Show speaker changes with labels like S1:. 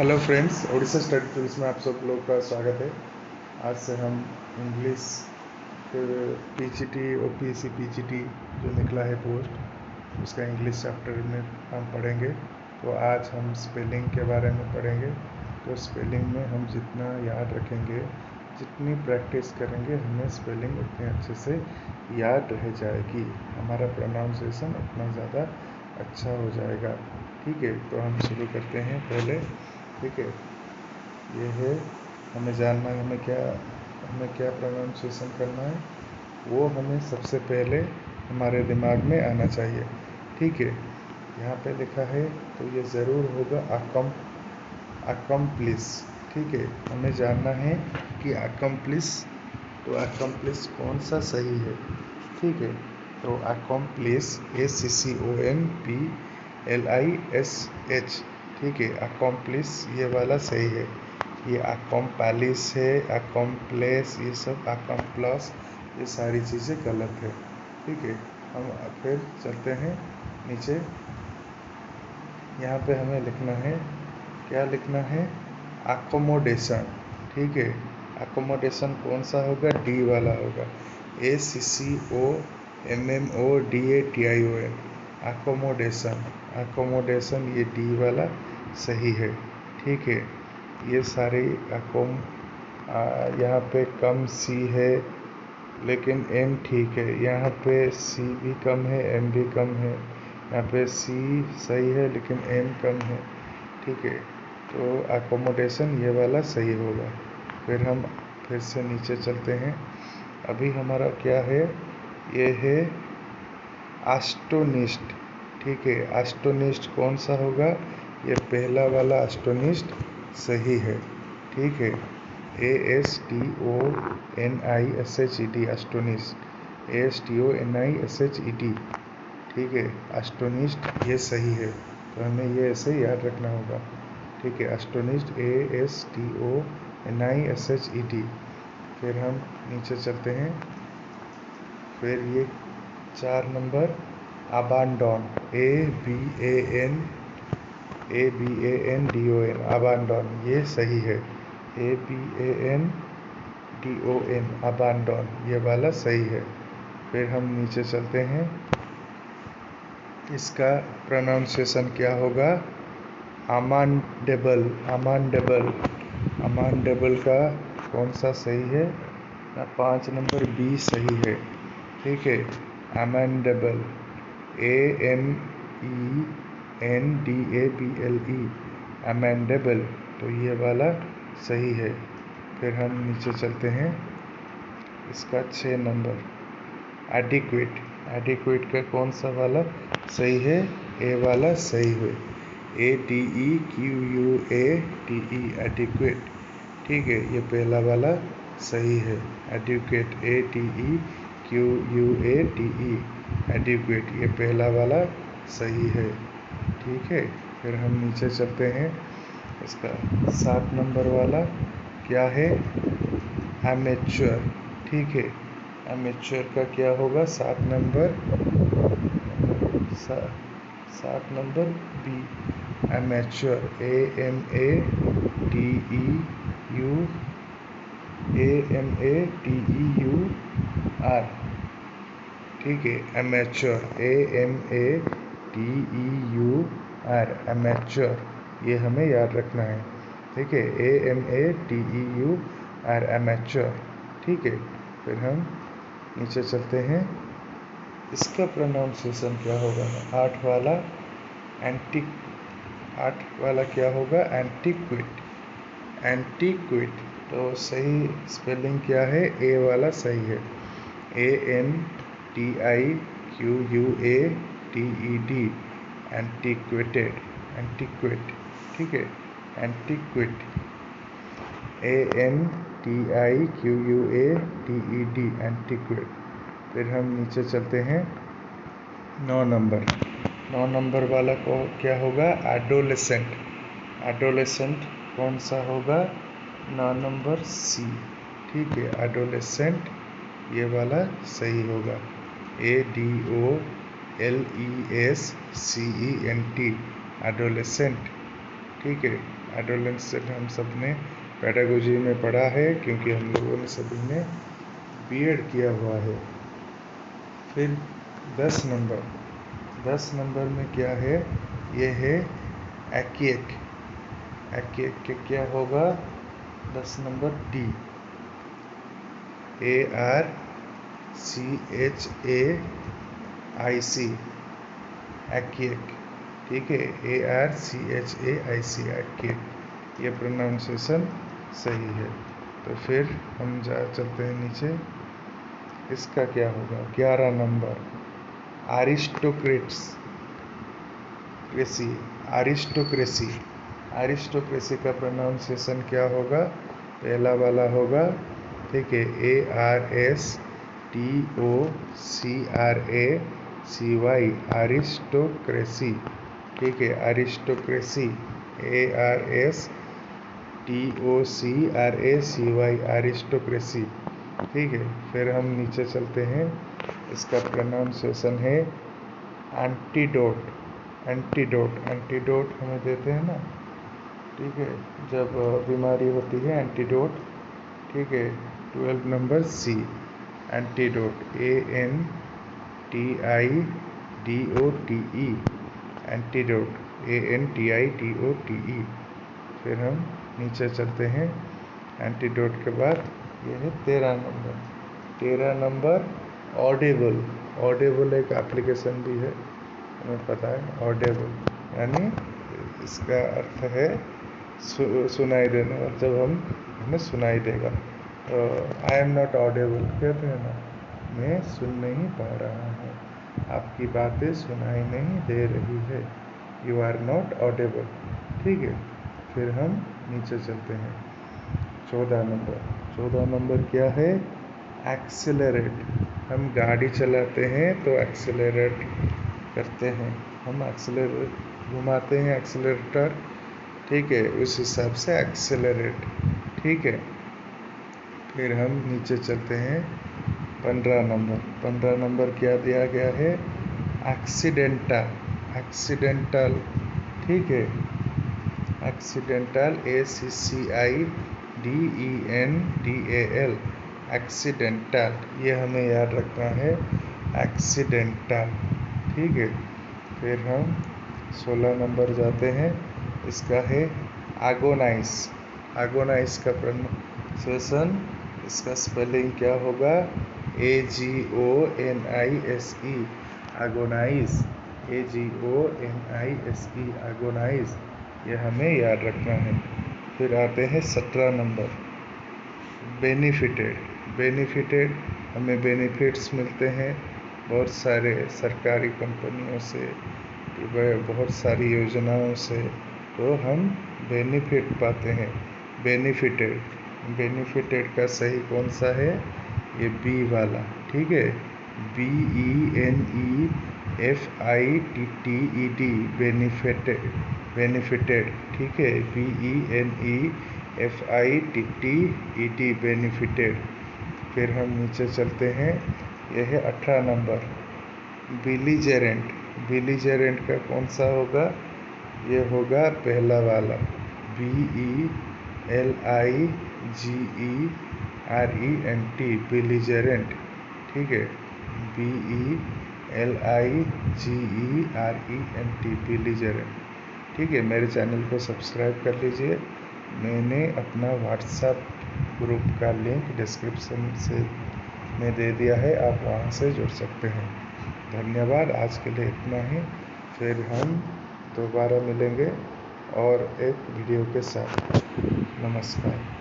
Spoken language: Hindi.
S1: Hello friends, Orissa study tools में आप सब लोग का स्वागत है। आज से हम इंग्लिश पीजीटी और पीसी पीजीटी जो निकला है पोस्ट, उसका इंग्लिश चैप्टर में हम पढ़ेंगे। तो आज हम स्पेलिंग के बारे में पढ़ेंगे। तो स्पेलिंग में हम जितना याद रखेंगे, जितनी प्रैक्टिस करेंगे, हमें स्पेलिंग उतने अच्छे से याद रह जाएगी, हमारा प्रोनाउंसिएशन उतना ज़्यादा अच्छा हो जाएगा। ठीक है, तो हम शुरू करते हैं पहले। ठीक है, ये है, हमें जानना है हमें क्या प्रोनाउंसिएशन करना है, वो हमें सबसे पहले हमारे दिमाग में आना चाहिए। ठीक है, यहाँ पे लिखा है तो ये ज़रूर होगा अकम्प्लिस। ठीक है, हमें जानना है कि अकम्प्लिस, तो अकम्प्लिस कौन सा सही है। ठीक है, तो अकम्प्लिस ACOMPLISH। ठीक है, अकम्प्लिस ये वाला सही है। ये अकम्पैलिस है, अकम्प्लेस, ये सब अकम्प्लस, ये सारी चीज़ें गलत है। ठीक है, हम फिर चलते हैं नीचे। यहाँ पे हमें लिखना है, क्या लिखना है, अकोमोडेशन। ठीक है, अकोमोडेशन कौन सा होगा, डी वाला होगा, ACCOMMODATION, अकोमोडेशन। अकोमोडेशन ये डी वाला सही है। ठीक है, ये सारे यहाँ पे कम सी है लेकिन एम ठीक है, यहाँ पे सी भी कम है, एम भी कम है, यहाँ पे सी सही है लेकिन एम कम है। ठीक है, तो अकोमोडेशन ये वाला सही होगा। फिर हम फिर से नीचे चलते हैं। अभी हमारा क्या है, ये है एस्टोनिस्ट। ठीक है, एस्टोनिस्ट कौन सा होगा, ये पहला वाला एस्टोनिस्ट सही है। ठीक है, ASTONISHED, एस्टोनिस्ट, ASTONISHED। ठीक है, एस्टोनिस्ट ये सही है, तो हमें ये ऐसे याद रखना होगा। ठीक है, एस्टोनिस्ट ASTONISHED। फिर हम नीचे चलते हैं। फिर ये 4 नंबर अबांडन, ABANDON, अबांडन ये सही है, ABANDON, अबांडन ये वाला सही है। फिर हम नीचे चलते हैं, इसका प्रोनाउंसिएशन क्या होगा, अमांडेबल। अमांडेबल का कौन सा सही है, 5 नंबर बी सही है। ठीक है, अमेंडेबल, AMENDABLE, अमेंडेबल, तो ये वाला सही है। फिर हम नीचे चलते हैं, इसका 6 नंबर एडिक्वेट। एडिक्वेट का कौन सा वाला सही है, ए वाला सही है, ADEQUATE, एडिक्वेट। ठीक है, ये पहला वाला सही है, एडुकेट, ADEQUATE, एडुकेट, ये पहला वाला सही है। ठीक है, फिर हम नीचे चलते हैं। इसका 7 नंबर वाला क्या है, एमेच्योर। ठीक है, एमेच्योर का क्या होगा, 7 नंबर बी, एमेच्योर, AMATEUR। ठीक है, एमेच्योर, AMATEUR, एमेच्योर, ये हमें याद रखना है। ठीक है, AMATEUR, एमेच्योर। ठीक है, फिर हम नीचे चलते हैं, इसका प्रोनाउंसिएशन क्या होगा, 8 वाला क्या होगा, एंटीक्विट। तो सही स्पेलिंग क्या है, ए वाला सही है, ANTIQUATED, एंटीक्वेटेड, एंटीक्वेट। ठीक है, एंटीक्विट, ANTIQUATED, एंटीक्वेट। फिर हम नीचे चलते हैं, 9 नंबर वाला को क्या होगा, एडोलेसेंट। एडोलेसेंट कौन सा होगा, 9 नंबर सी। ठीक है, एडोलेसेंट ये वाला सही होगा, ADOLESCENT, एडोलेसेंट। ठीक है। एडोलेसेंट हम सब ने पेडागोजी में पढ़ा है, क्योंकि हम लोगों ने सभी ने बीएड किया हुआ है। फिर 10 नंबर में क्या है, ये है एक्यक। एक्यक के क्या होगा 10 नंबर डी, ARCHAIC, एक्यक, ठीक है, ARCHAIC, एक्यक, ये प्रोनाउंसिएशन सही है। तो फिर हम चलते हैं नीचे। इसका क्या होगा 11 नंबर, अरिस्टोक्रेसी का प्रोनाउंसिएशन क्या होगा, पहला वाला होगा, ठीक है, ARSTOCRACY, अरिस्टोक्रेसी, ठीक है, अरिस्टोक्रेसी, ARSTOCRACY, अरिस्टोक्रेसी, ठीक है। फिर हम नीचे चलते हैं। इसका प्रोनाउंसिएशन है एंटीडोट हमें देते हैं ना, ठीक है, जब बीमारी होती है, एंटीडोट, ठीक है। 12 number C, antidote, ANTIDOTE, antidote, ANTIDOTE। फिर हम नीचे चलते हैं। एंटीडोट के बाद ये है 13 नंबर ऑडिबल एक एप्लीकेशन भी है, हमें पता है। ऑडिबल यानी इसका अर्थ है सुनाई देने वाला, जब हमें सुनाई देगा। आई एम नॉट ऑडिबल कहते हैं ना, मैं सुन नहीं पा रहा हूँ, आपकी बातें सुनाई नहीं दे रही है, यू आर नॉट ऑडिबल, ठीक है। फिर हम नीचे चलते हैं। 14 नंबर क्या है, एक्सेलरेट। हम गाड़ी चलाते हैं तो एक्सेलरेट करते हैं, हम एक्सेलरेट घुमाते हैं एक्सेलरेटर, ठीक है, उस हिसाब से एक्सेलरेट, ठीक है। फिर हम नीचे चलते हैं। 15 नंबर क्या दिया गया है, एक्सीडेंटल, ठीक है, एक्सीडेंटल, ACCIDENTAL, एक्सीडेंटल, ये हमें याद रखना है, एक्सीडेंटल, ठीक है। फिर हम 16 नंबर जाते हैं। इसका है आगोनाइज का प्रोनाउंसिएशन, इसका स्पेलिंग क्या होगा, AGONISE, आगोनाइज, AGONISE, आगोनाइज, ये हमें याद रखना है। फिर आते हैं 17 नंबर, बेनिफिटेड, हमें बेनिफिट्स मिलते हैं बहुत सारे सरकारी कंपनियों से, बहुत सारी योजनाओं से, तो हम बेनिफिट पाते हैं। बेनिफिटेड का सही कौन सा है, ये बी वाला, ठीक है, BENEFITTED, बेनिफिटेड, ठीक है, BENEFITTED, बेनिफिटेड। फिर हम नीचे चलते हैं। यह है 18 नंबर, बिलीजेरेंट का कौन सा होगा, ये होगा पहला वाला, BELIGERENT, बिलीजेरेंट, ठीक है, BELIGERENT, बिलीजेरेंट, ठीक है। मेरे चैनल को सब्सक्राइब कर लीजिए। मैंने अपना व्हाट्सएप ग्रुप का लिंक डिस्क्रिप्शन में दे दिया है, आप वहाँ से जुड़ सकते हैं। धन्यवाद, आज के लिए इतना ही। फिर हम दोबारा मिलेंगे और एक वीडियो के साथ। नमस्कार।